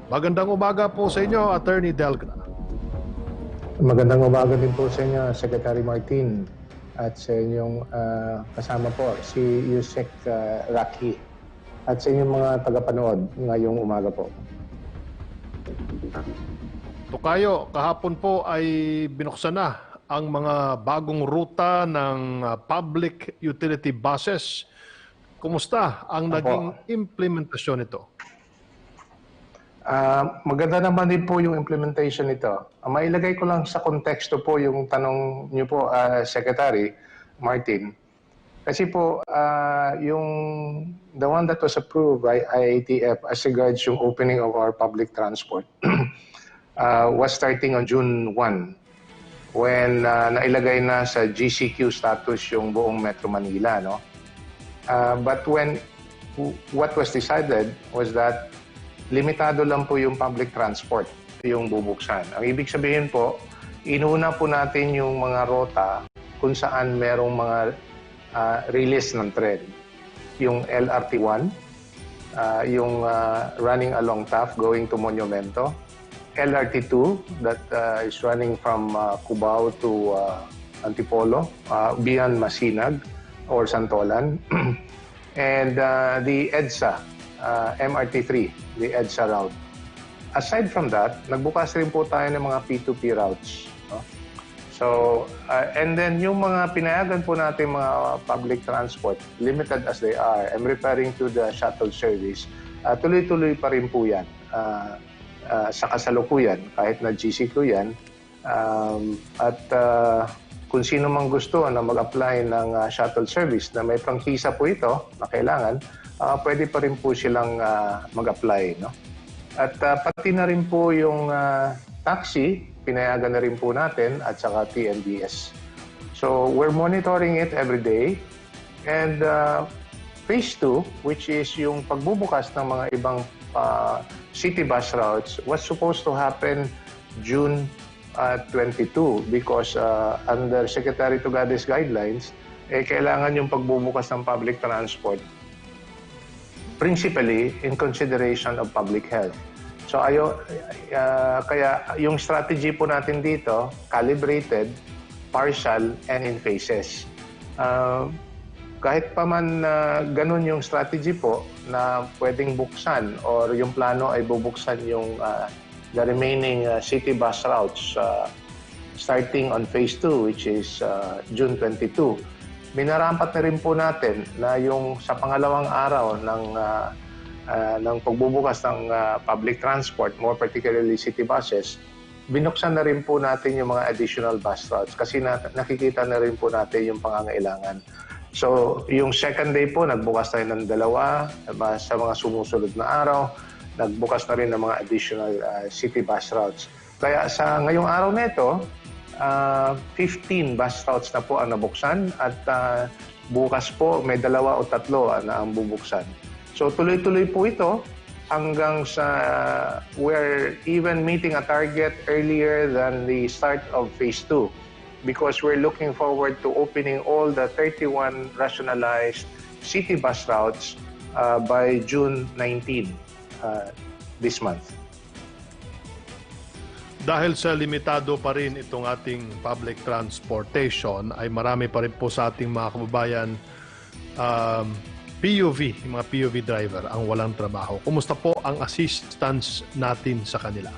Magandang umaga po sa inyo, Attorney Delgra. Magandang umaga din po sa inyo, Secretary Martin, at sa inyong kasama po, si Yusek Raki, at sa inyong mga tagapanood ngayong umaga po. Tukayo, kahapon po ay binuksan na ang mga bagong ruta ng public utility buses. Kumusta ang naging implementasyon nito? Maganda naman din po yung implementation nito. Mailagay ko lang sa konteksto po yung tanong niyo po, Secretary Martin. Kasi po, the one that was approved by IATF as regards yung opening of our public transport was starting on June 1 when nailagay na sa GCQ status yung buong Metro Manila. No? But what was decided was that limitado lang po yung public transport yung bubuksan. Ang ibig sabihin po, inuna po natin yung mga rota kung saan merong mga release ng tren. Yung LRT1, yung running along Taft going to Monumento, LRT2 that is running from Cubao to Antipolo, beyond Masinag or Santolan, and the EDSA, MRT3, the EDSA route. Aside from that, nagbukas rin po tayo ng mga P2P routes. No? So, and then yung mga pinayagan po natin mga public transport, limited as they are, I'm referring to the shuttle service, tuloy-tuloy pa rin po yan sa kasalukuyan, kahit na GCQ yan. Kung sino mang gusto na mag-apply ng shuttle service na may prangkisa po ito na kailangan, pwede pa rin po silang mag-apply. No? At pati na rin po yung taxi, pinayagan na rin po natin at saka TNBS. So we're monitoring it every day. And phase 2, which is yung pagbubukas ng mga ibang city bus routes, was supposed to happen June 22 because under Secretary Tugades guidelines, kailangan yung pagbubukas ng public transport principally in consideration of public health. So kaya yung strategy po natin dito, calibrated, partial, and in phases. Kahit pa man ganun yung strategy po na pwedeng buksan or yung plano ay bubuksan yung the remaining city bus routes starting on phase 2 which is June 22. Minarampat na rin po natin na yung sa pangalawang araw ng pagbubukas ng public transport, more particularly city buses, binuksan na rin po natin yung mga additional bus routes kasi nakikita na rin po natin yung pangangailangan. So, yung second day po, nagbukas tayo ng 2 sa mga sumusunod na araw. Nagbukas na rin ng mga additional city bus routes. Kaya sa ngayong araw na ito, 15 bus routes na po ang nabuksan at bukas po may 2 o 3 na ang bubuksan. So tuloy-tuloy po ito hanggang sa we're even meeting a target earlier than the start of phase 2 because we're looking forward to opening all the 31 rationalized city bus routes by June 19 this month. Dahil sa limitado pa rin itong ating public transportation, ay marami pa rin po sa ating mga kababayan PUV, mga PUV driver ang walang trabaho. Kumusta po ang assistance natin sa kanila?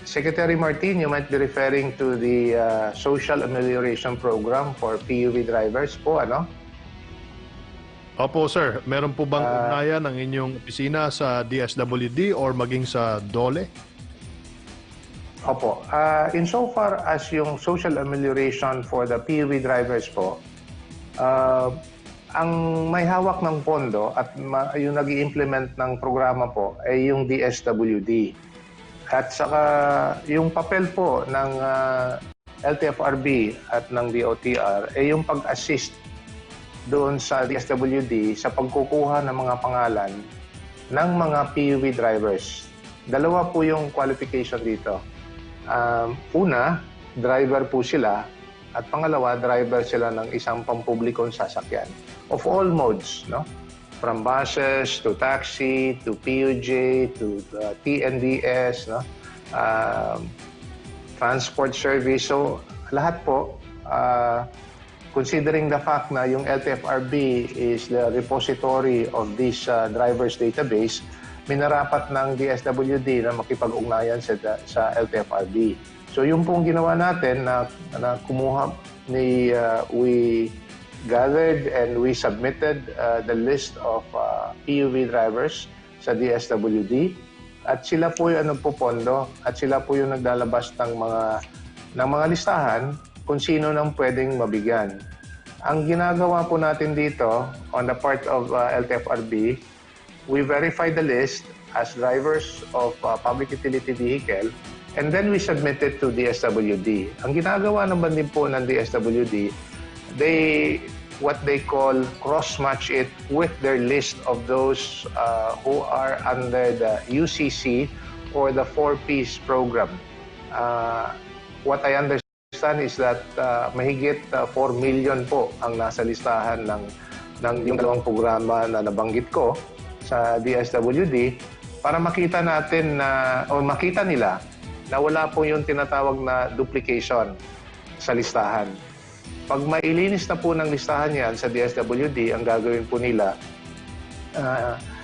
Secretary Martin, you might be referring to the Social Amelioration Program for PUV drivers po, ano? Opo, sir. Meron po bang ugnayan ng inyong opisina sa DSWD or maging sa DOLE? Opo. Insofar as yung social amelioration for the PUV drivers po, ang may hawak ng pondo at yung nag-i-implement ng programa po ay yung DSWD. At saka yung papel po ng LTFRB at ng DOTR ay yung pag-assist doon sa DSWD sa pagkukuha ng mga pangalan ng mga PUV drivers. 2 po yung qualification dito. Una, driver po sila at pangalawa, driver sila ng isang pampublikong sasakyan of all modes, no? from buses to taxi to PUJ to TNDS, no? Transport service. So lahat po, considering the fact na yung LTFRB is the repository of this driver's database, minarapat ng DSWD na makipag-ugnayan sa LTFRB. So yung pong ginawa natin na kumuha we gathered and we submitted the list of PUV drivers sa DSWD at sila po yung nagpopondo at sila po yung naglalabas ng mga listahan kung sino nang pwedeng mabigyan. Ang ginagawa po natin dito on the part of LTFRB, we verify the list as drivers of public utility vehicle and then we submit it to DSWD. Ang ginagawa naman din po ng DSWD, what they call cross-match it with their list of those who are under the UCC or the 4Ps program. What I understand is that mahigit 4 million po ang nasa listahan ng yung dalawang programa na nabanggit ko sa DSWD para makita natin o makita nila na wala po yung tinatawag na duplication sa listahan. Pag mailinis na po ng listahan yan sa DSWD, ang gagawin po nila,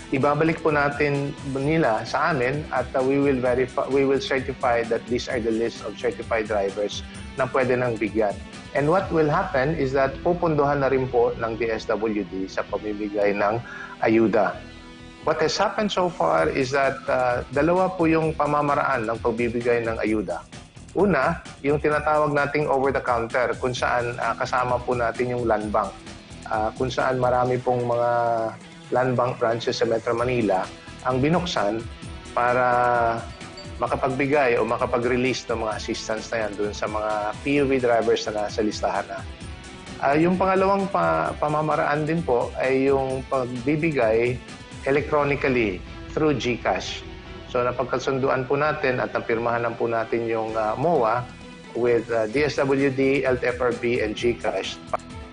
ibabalik po natin nila sa amin at we will certify that these are the list of certified drivers na pwede nang bigyan. And what will happen is that pupunduhan na rin po ng DSWD sa pamimigay ng ayuda. What has happened so far is that dalawa po yung pamamaraan ng pagbibigay ng ayuda. Una, yung tinatawag nating over-the-counter kung saan kasama po natin yung land bank. Kung saan marami pong mga land bank branches sa Metro Manila ang binuksan para makapagbigay o makapag-release ng mga assistance na yan dun sa mga PUV drivers na nasa listahan na. Yung pangalawang pamamaraan din po ay yung pagbibigay electronically through GCash. So napagkasunduan po natin at napirmahan po natin yung MOA with DSWD, LTFRB, and GCash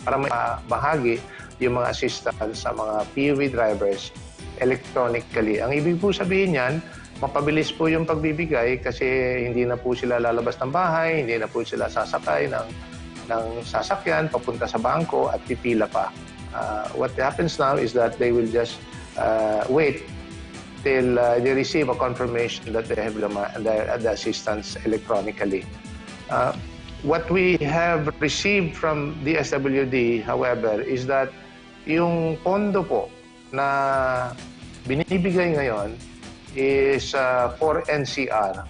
para bahagi yung mga assistance sa mga PUV drivers electronically. Ang ibig po sabihin yan, mapabilis po yung pagbibigay kasi hindi na po sila lalabas ng bahay, hindi na po sila sasakay ng sasakyan papunta sa bangko at pipila pa. What happens now is that they will just wait till they receive a confirmation that they have the assistance electronically. What we have received from DSWD, however, is that yung pondo po na binibigay ngayon is for NCR.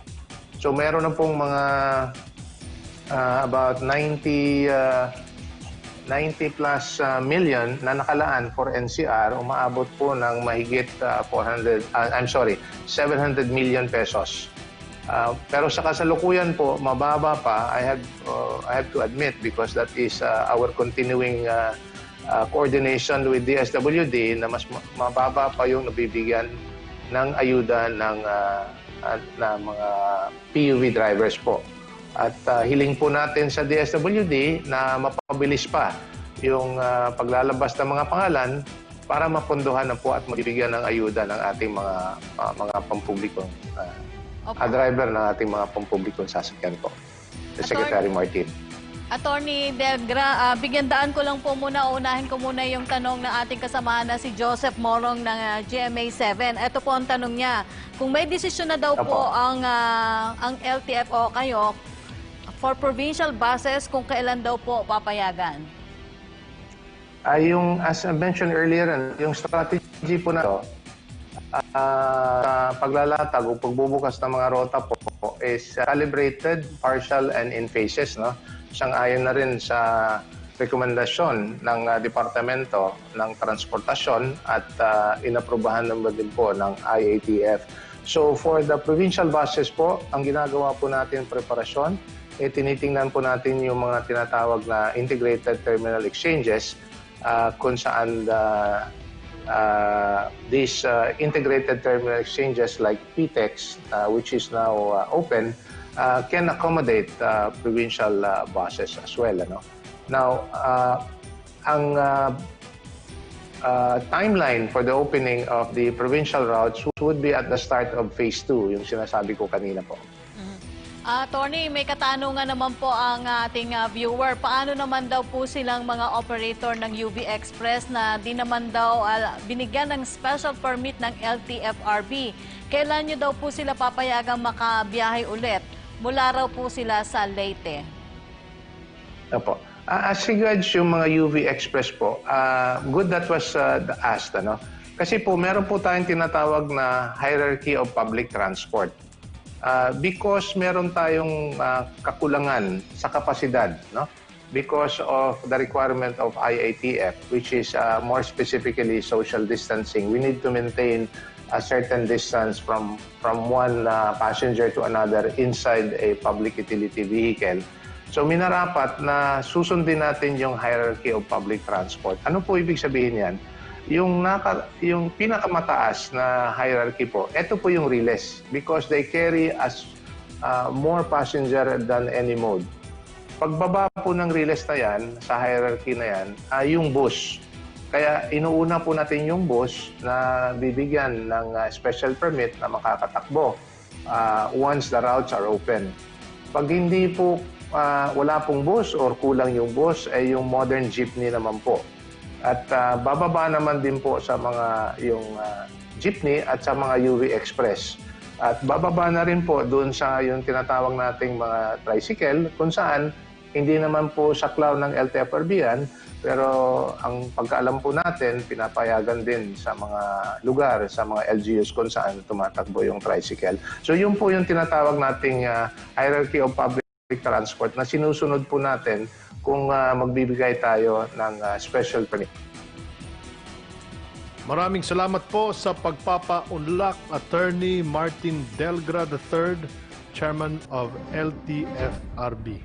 So meron na pong mga about 90 plus million na nakalaan for NCR, umaabot po ng mahigit 700 million pesos. Pero sa kasalukuyan po, mababa pa, I have to admit, because that is our continuing coordination with DSWD, na mas mababa pa yung nabibigyan ng ayuda ng mga PUV drivers po. At hiling po natin sa DSWD na mapabilis pa yung paglalabas ng mga pangalan para mapunduhan na po at mabibigyan ng ayuda ng ating mga pampublikong driver ng ating mga pampublikong sasakyan po. Secretary Martin. Attorney Delgra, bigyan daan ko lang po muna, unahin ko muna yung tanong ng ating kasama na si Joseph Morong ng GMA7. Ito po ang tanong niya. Kung may desisyon na daw po ang LTFO kayo for provincial buses, kung kailan daw po papayagan? As I mentioned earlier, yung strategy po na ito, paglalatag o pagbubukas ng mga rota po is calibrated, partial, and in phases. No? Sang-ayon na rin sa rekomendasyon ng Departamento ng Transportasyon at inaprubahan naman din po ng IATF. So for the provincial buses po, ang ginagawa po natin preparasyon, tinitingnan po natin yung mga tinatawag na integrated terminal exchanges kung saan these integrated terminal exchanges like PTEX, which is now open, can accommodate provincial buses as well. Ano? Now, ang timeline for the opening of the provincial routes would be at the start of phase 2, yung sinasabi ko kanina po. Attorney, may katanungan naman po ang ating viewer. Paano naman daw po silang mga operator ng UV Express na di naman daw binigyan ng special permit ng LTFRB? Kailan nyo daw po sila papayagang makabiyahe ulit? Mula raw po sila sa Leyte. Opo. As regards yung mga UV Express po, good that was asked. Ano? Kasi po, meron po tayong tinatawag na hierarchy of public transport. Because meron tayong kakulangan sa kapasidad, no? Because of the requirement of IATF, which is more specifically social distancing, we need to maintain a certain distance from one passenger to another inside a public utility vehicle. So minarapat na susundin natin yung hierarchy of public transport. Ano po ibig sabihin yan? Yung pinakamataas na hierarchy po, ito po yung RILES because they carry as more passenger than any mode. Pagbaba po ng RILES na yan, sa hierarchy na yan, yung bus. Kaya inuuna po natin yung bus na bibigyan ng special permit na makakatakbo once the routes are open. Pag hindi po wala pong bus or kulang yung bus, ay yung modern jeepney naman po. At bababa naman din po sa mga yung jeepney at sa mga UV Express. At bababa na rin po doon sa yung tinatawag nating mga tricycle kung saan hindi naman po saklaw ng LTFRB yan, pero ang pagkaalam po natin, pinapayagan din sa mga lugar, sa mga LGUs kung saan tumatakbo yung tricycle. So yun po yung tinatawag nating hierarchy of public transport na sinusunod po natin kung magbibigay tayo ng special permit. Maraming salamat po sa pagpapaunlak, Attorney Martin Delgra III, Chairman of LTFRB.